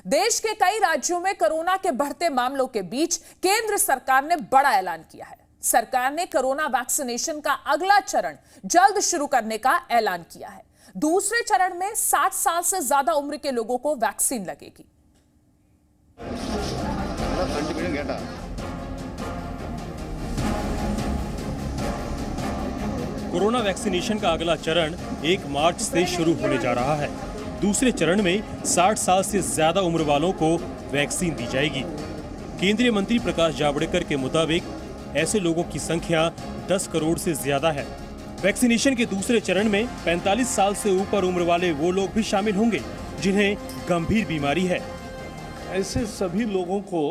देश के कई राज्यों में कोरोना के बढ़ते मामलों के बीच केंद्र सरकार ने बड़ा ऐलान किया है। सरकार ने कोरोना वैक्सीनेशन का अगला चरण जल्द शुरू करने का ऐलान किया है। दूसरे चरण में 60 साल से ज्यादा उम्र के लोगों को वैक्सीन लगेगी। कोरोना वैक्सीनेशन का अगला चरण 1 मार्च से शुरू होने जा रहा है। दूसरे चरण में 60 साल से ज्यादा उम्र वालों को वैक्सीन दी जाएगी। केंद्रीय मंत्री प्रकाश जावड़ेकर के मुताबिक ऐसे लोगों की संख्या 10 करोड़ से ज्यादा है। वैक्सीनेशन के दूसरे चरण में 45 साल से ऊपर उम्र वाले वो लोग भी शामिल होंगे जिन्हें गंभीर बीमारी है। ऐसे सभी लोगों को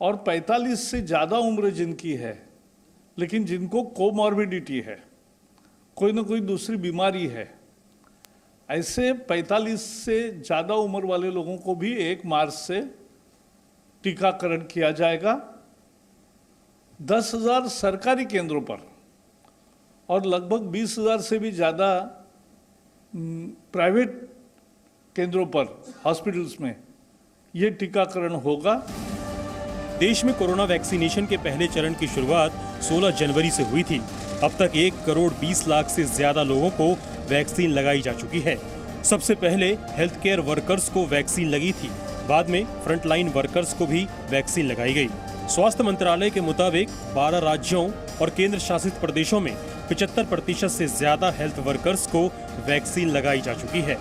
और 45 से ज्यादा उम्र जिनकी है लेकिन जिनको कोमॉर्बिडिटी है, कोई ना कोई दूसरी बीमारी है, ऐसे 45 से ज़्यादा उम्र वाले लोगों को भी 1 मार्च से टीकाकरण किया जाएगा। 10,000 सरकारी केंद्रों पर और लगभग 20,000 से भी ज़्यादा प्राइवेट केंद्रों पर, हॉस्पिटल्स में ये टीकाकरण होगा। देश में कोरोना वैक्सीनेशन के पहले चरण की शुरुआत 16 जनवरी से हुई थी। अब तक 1 करोड़ 20 लाख से ज्यादा लोगों को वैक्सीन लगाई जा चुकी है। सबसे पहले हेल्थ केयर वर्कर्स को वैक्सीन लगी थी, बाद में फ्रंटलाइन वर्कर्स को भी वैक्सीन लगाई गई। स्वास्थ्य मंत्रालय के मुताबिक 12 राज्यों और केंद्र शासित प्रदेशों में 75% से ज्यादा हेल्थ वर्कर्स को वैक्सीन लगाई जा चुकी है।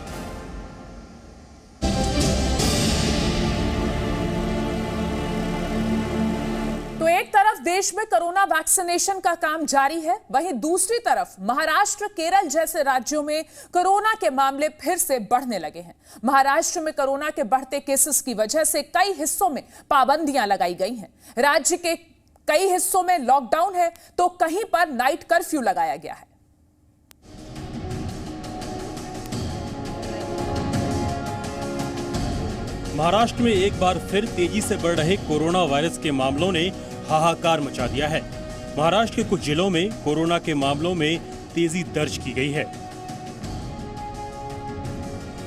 तो एक तरफ देश में कोरोना वैक्सीनेशन का काम जारी है, वहीं दूसरी तरफ महाराष्ट्र, केरल जैसे राज्यों में कोरोना के मामले फिर से बढ़ने लगे हैं। महाराष्ट्र में कोरोना के बढ़ते केसेस की वजह से कई हिस्सों में पाबंदियां लगाई गई हैं। राज्य के कई हिस्सों में लॉकडाउन है तो कहीं पर नाइट कर्फ्यू लगाया गया है। महाराष्ट्र में एक बार फिर तेजी से बढ़ रहे कोरोना वायरस के मामलों ने हाहाकार मचा दिया है। महाराष्ट्र के कुछ जिलों में कोरोना के मामलों में तेजी दर्ज की गई है।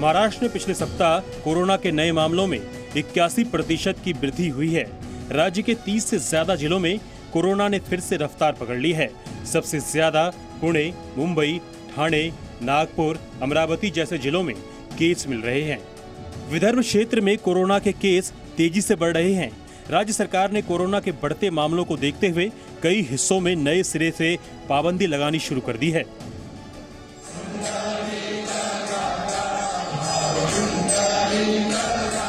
महाराष्ट्र में पिछले सप्ताह कोरोना के नए मामलों में 81% की वृद्धि हुई है। राज्य के 30 से ज्यादा जिलों में कोरोना ने फिर से रफ्तार पकड़ ली है। सबसे ज्यादा पुणे, मुंबई, ठाणे, नागपुर, अमरावती जैसे जिलों में केस मिल रहे हैं। विदर्भ क्षेत्र में कोरोना के केस तेजी से बढ़ रहे हैं। राज्य सरकार ने कोरोना के बढ़ते मामलों को देखते हुए कई हिस्सों में नए सिरे से पाबंदी लगानी शुरू कर दी है।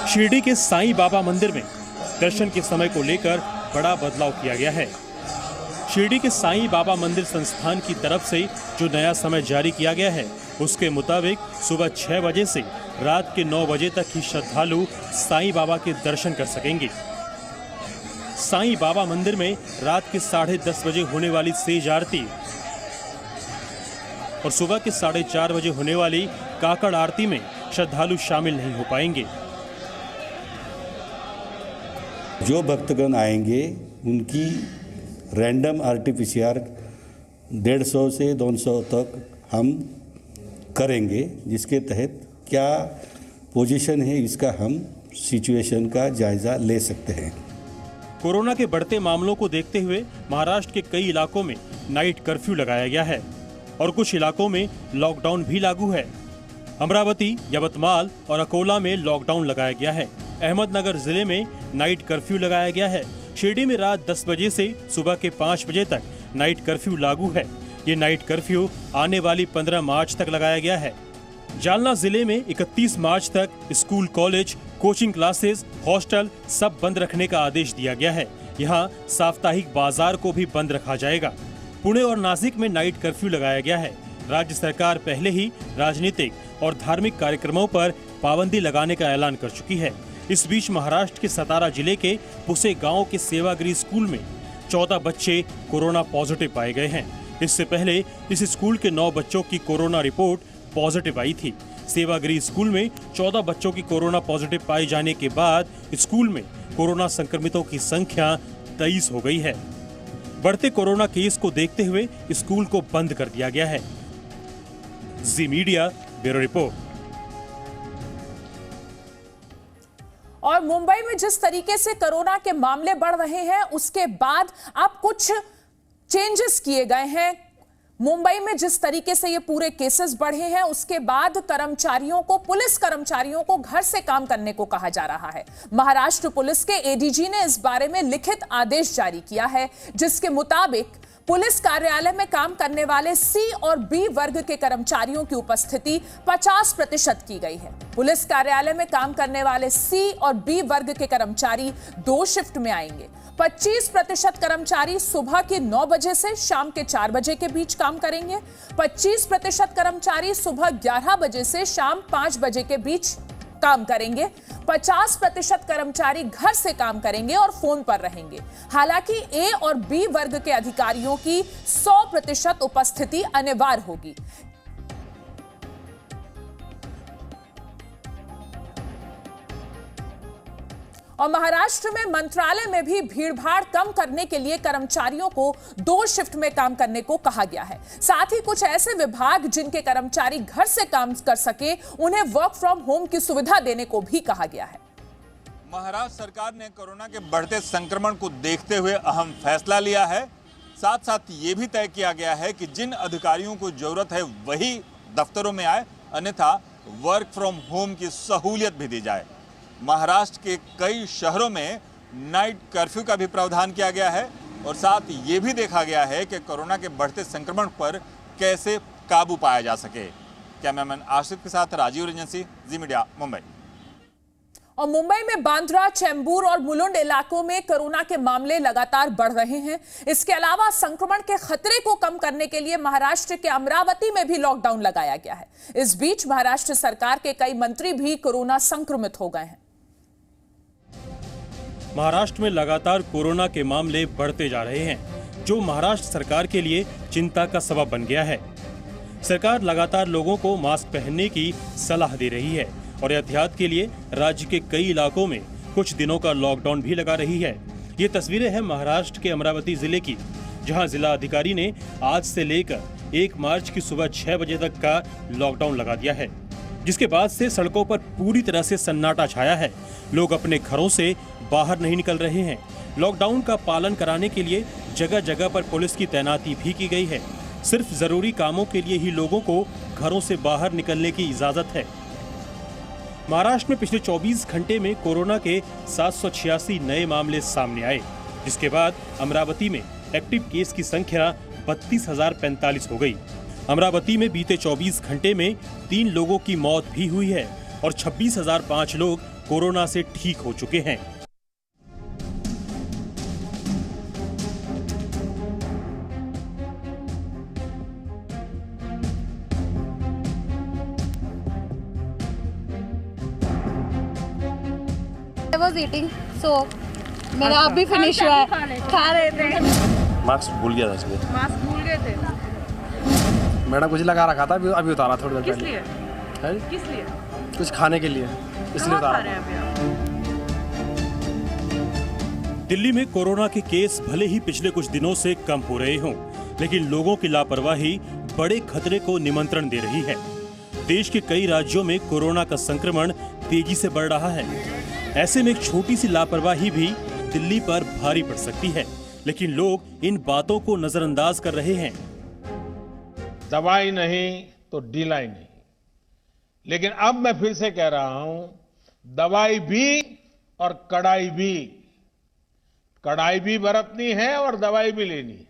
शिरडी के साईं बाबा मंदिर में दर्शन के समय को लेकर बड़ा बदलाव किया गया है। शिरडी के साईं बाबा मंदिर संस्थान की तरफ से जो नया समय जारी किया गया है उसके मुताबिक सुबह 6 बजे से रात के 9 बजे तक ही श्रद्धालु साईं बाबा के दर्शन कर सकेंगे। साईं बाबा मंदिर में रात के 10:30 बजे होने वाली सेज आरती और सुबह के 4:30 बजे होने वाली काकड़ आरती में श्रद्धालु शामिल नहीं हो पाएंगे। जो भक्तगण आएंगे उनकी रैंडम RT-PCR 150 से 200 तक हम करेंगे, जिसके तहत क्या पोजीशन है इसका हम सिचुएशन का जायजा ले सकते हैं। कोरोना के बढ़ते मामलों को देखते हुए महाराष्ट्र के कई इलाकों में नाइट कर्फ्यू लगाया गया है और कुछ इलाकों में लॉकडाउन भी लागू है। अमरावती, यवतमाल और अकोला में लॉकडाउन लगाया गया है। अहमदनगर जिले में नाइट कर्फ्यू लगाया गया है। शिरडी में रात 10 बजे से सुबह के 5 बजे तक नाइट कर्फ्यू लागू है। ये नाइट कर्फ्यू आने वाली 15 मार्च तक लगाया गया है। जालना जिले में 31 मार्च तक school, college, coaching classes, hostel सब बंद रखने का आदेश दिया गया है। यहाँ साप्ताहिक बाजार को भी बंद रखा जाएगा। पुणे और नासिक में नाइट कर्फ्यू लगाया गया है। राज्य सरकार पहले ही राजनीतिक और धार्मिक कार्यक्रमों पर पाबंदी लगाने का ऐलान कर चुकी है। इस बीच महाराष्ट्र के सतारा जिले के पुसे गांव के सेवागिरी स्कूल में 14 बच्चे कोरोना पॉजिटिव पाए गए हैं। इससे पहले इस स्कूल के 9 बच्चों की कोरोना रिपोर्ट पॉजिटिव आई थी। सेवागिरी स्कूल में 14 बच्चों की कोरोना पॉजिटिव पाए जाने के बाद स्कूल में कोरोना संक्रमितों की संख्या 23 हो गई है। बढ़ते कोरोना केस को देखते हुए स्कूल को बंद कर दिया गया है। जी मीडिया ब्यूरो रिपोर्ट। और मुंबई में जिस तरीके से कोरोना के मामले बढ़ रहे हैं उसके बाद अब कुछ चेंजेस किए गए हैं। मुंबई में जिस तरीके से ये पूरे केसेस बढ़े हैं उसके बाद पुलिस कर्मचारियों को घर से काम करने को कहा जा रहा है। महाराष्ट्र पुलिस के एडीजी ने इस बारे में लिखित आदेश जारी किया है, जिसके मुताबिक पुलिस कार्यालय में काम करने वाले सी और बी वर्ग के कर्मचारियों की उपस्थिति 50% की गई है। पुलिस कार्यालय में काम करने वाले सी और बी वर्ग के कर्मचारी 2 शिफ्ट में आएंगे। 25% कर्मचारी सुबह के 9 बजे से शाम के 4 बजे के बीच काम करेंगे। 25% कर्मचारी सुबह 11 बजे से शाम 5 बजे के बीच काम करेंगे। 50% कर्मचारी घर से काम करेंगे और फोन पर रहेंगे। हालांकि ए और बी वर्ग के अधिकारियों की 100% उपस्थिति अनिवार्य होगी। और महाराष्ट्र में मंत्रालय में भी भीड़भाड़ कम करने के लिए कर्मचारियों को 2 शिफ्ट में काम करने को कहा गया है। साथ ही कुछ ऐसे विभाग जिनके कर्मचारी घर से काम कर सके उन्हें वर्क फ्रॉम होम की सुविधा देने को भी कहा गया है। महाराष्ट्र सरकार ने कोरोना के बढ़ते संक्रमण को देखते हुए अहम फैसला लिया है। साथ साथ ये भी तय किया गया है कि जिन अधिकारियों को जरूरत है वही दफ्तरों में आए, अन्यथा वर्क फ्रॉम होम की सहूलियत भी दी जाए। महाराष्ट्र के कई शहरों में नाइट कर्फ्यू का भी प्रावधान किया गया है और साथ ये भी देखा गया है कि कोरोना के बढ़ते संक्रमण पर कैसे काबू पाया जा सके। कैमरामैन आशिफ के साथ राजीव रंजन सिंह, जी मीडिया, मुंबई। और मुंबई में बांद्रा, चेंबूर और मुलुंड इलाकों में कोरोना के मामले लगातार बढ़ रहे हैं। इसके अलावा संक्रमण के खतरे को कम करने के लिए महाराष्ट्र के अमरावती में भी लॉकडाउन लगाया गया है। इस बीच महाराष्ट्र सरकार के कई मंत्री भी कोरोना संक्रमित हो गए हैं। महाराष्ट्र में लगातार कोरोना के मामले बढ़ते जा रहे हैं, जो महाराष्ट्र सरकार के लिए चिंता का सबब बन गया है। सरकार लगातार लोगों को मास्क पहनने की सलाह दे रही है और एहतियात के लिए राज्य के कई इलाकों में कुछ दिनों का लॉकडाउन भी लगा रही है। ये तस्वीरें हैं महाराष्ट्र के अमरावती जिले की, जहां जिला अधिकारी ने आज से लेकर 1 मार्च की सुबह 6 बजे तक का लॉकडाउन लगा दिया है, जिसके बाद से सड़कों पर पूरी तरह से सन्नाटा छाया है। लोग अपने घरों से बाहर नहीं निकल रहे हैं। लॉकडाउन का पालन कराने के लिए जगह जगह पर पुलिस की तैनाती भी की गई है। सिर्फ जरूरी कामों के लिए ही लोगों को घरों से बाहर निकलने की इजाजत है। महाराष्ट्र में पिछले 24 घंटे में कोरोना के 786 नए मामले सामने आए, जिसके बाद अमरावती में एक्टिव केस की संख्या 32,045 हो गई। अमरावती में बीते 24 घंटे में 3 लोगों की मौत भी हुई है और 26,005 लोग कोरोना से ठीक हो चुके हैं। I was eating, so मेरा अभी फिनिश हुआ है। खा रहे थे। मास्क भूल गया था इसलिए। मास्क भूल गए थे। मैडम कुछ लगा रखा था, अभी उतारा थोड़ी देर किस पहले। लिए? है? किस लिए? कुछ खाने के लिए, इसलिए कहाँ खा उतारा। रहे हैं अभी आप? दिल्ली में कोरोना के केस भले ही पिछले कुछ दिनों से कम हो रहे हों, लेकिन लोगों की लापरवाही बड़े खतरे को निमंत्रण दे रही है। देश के कई राज्यों में कोरोना का संक्रमण तेजी से बढ़ रहा है। ऐसे में एक छोटी सी लापरवाही भी दिल्ली पर भारी पड़ सकती है, लेकिन लोग इन बातों को नजरअंदाज कर रहे हैं। दवाई नहीं तो ढिलाई नहीं, लेकिन अब मैं फिर से कह रहा हूं, दवाई भी और कड़ाई भी। कड़ाई भी बरतनी है और दवाई भी लेनी है।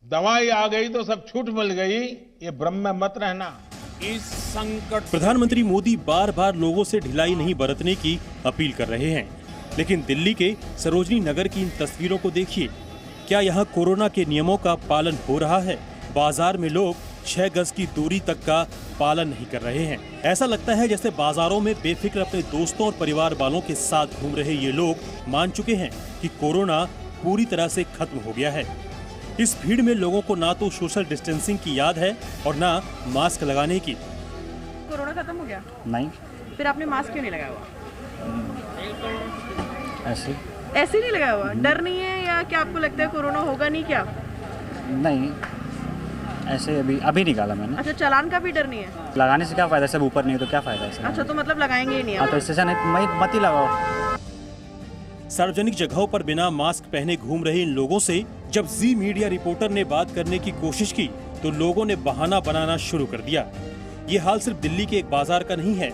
दवाई आ गई तो सब छूट मिल गई, ये भ्रम में मत रहना। इस संकट प्रधानमंत्री मोदी बार बार लोगों से ढिलाई नहीं बरतने की अपील कर रहे हैं, लेकिन दिल्ली के सरोजनी नगर की इन तस्वीरों को देखिए। क्या यहाँ कोरोना के नियमों का पालन हो रहा है? बाजार में लोग 6 गज की दूरी तक का पालन नहीं कर रहे हैं। ऐसा लगता है जैसे बाजारों में बेफिक्र अपने दोस्तों और परिवार वालों के साथ घूम रहे ये लोग मान चुके हैं कि कोरोना पूरी तरह से खत्म हो गया है। इस भीड़ में लोगों को ना तो सोशल डिस्टेंसिंग की याद है और ना मास्क लगाने की। कोरोना खत्म हो गया? नहीं, फिर आपने मास्क क्यों नहीं लगाया हुआ? ऐसे ऐसे नहीं लगाया हुआ? डर नहीं है या क्या आपको लगता है कोरोना होगा नहीं क्या? नहीं, ऐसे अभी निकाला मैंने। अच्छा, चालान का भी डर नहीं है? लगाने से क्या फ़ायदा, सब ऊपर नहीं तो क्या फ़ायदा है अच्छा तो मतलब लगाएंगे ही नहीं हाँ, तो इससे अच्छा नहीं मत ही लगाओ। सार्वजनिक जगहों पर बिना मास्क पहने घूम रहे इन लोगों से जब जी मीडिया रिपोर्टर ने बात करने की कोशिश की तो लोगों ने बहाना बनाना शुरू कर दिया। ये हाल सिर्फ दिल्ली के एक बाजार का नहीं है,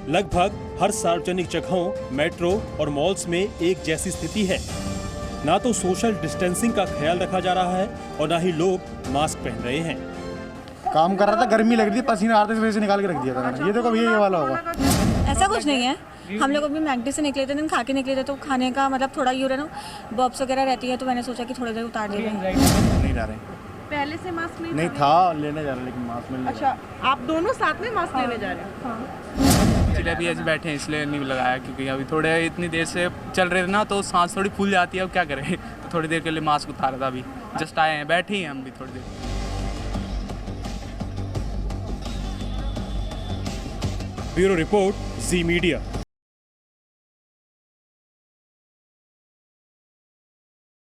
लगभग हर सार्वजनिक जगहों, मेट्रो और मॉल्स में एक जैसी स्थिति है। ना तो सोशल डिस्टेंसिंग का ख्याल रखा जा रहा है और ना ही लोग मास्क पहन रहे हैं। काम कर रहा था, गर्मी लग रही थी, पसीना आ रहा था, इस वजह से निकाल के रख दिया था मैंने। ये देखो ये वाला होगा। ऐसा कुछ नहीं है, हम लोग अभी मैगडी से निकले थे, दिन खा के निकले थे, तो खाने का मतलब थोड़ा यूँ ना बॉब्स वगैरह रहती है, तो मैंने सोचा कि थोड़ी देर उतार देंगे। नहीं ला रहे, पहले से मास्क नहीं था, लेने जा रहे लेकिन मास्क मिल। अच्छा आप दोनों साथ में मास्क लेने जा रहे हैं? इसलिए अभी ऐसे बैठे हैं, इसलिए नहीं लगाया, क्योंकि अभी थोड़े इतनी देर से चल रहे थे ना, तो सांस थोड़ी फूल जाती है। अब क्या करें, तो थोड़ी देर के लिए मास्क उतारा था। अभी जस्ट आए हैं, बैठे ही हैं हम भी थोड़ी देर। ब्यूरो रिपोर्ट, जी मीडिया।